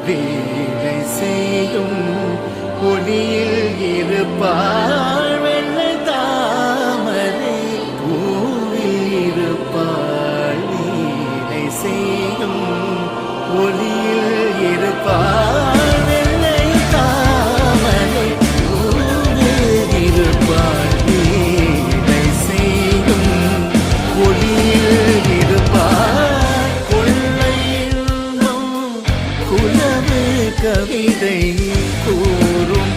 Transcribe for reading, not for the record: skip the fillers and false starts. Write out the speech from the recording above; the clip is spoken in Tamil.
வீணை செய்யும் ஒளியில் இருப்பாள் வெள்ளை தாமரை பூவில் இருப்பாள் வீணை செய்யும் ஒளியில் இருப்பாள் வெள்ளை தாமரை பூவில் இருப்பாள் வீணை செய்யும் ஒளியில் இருப்பாள் கொள்ளையிலும் குலவு கவிதை கூறும்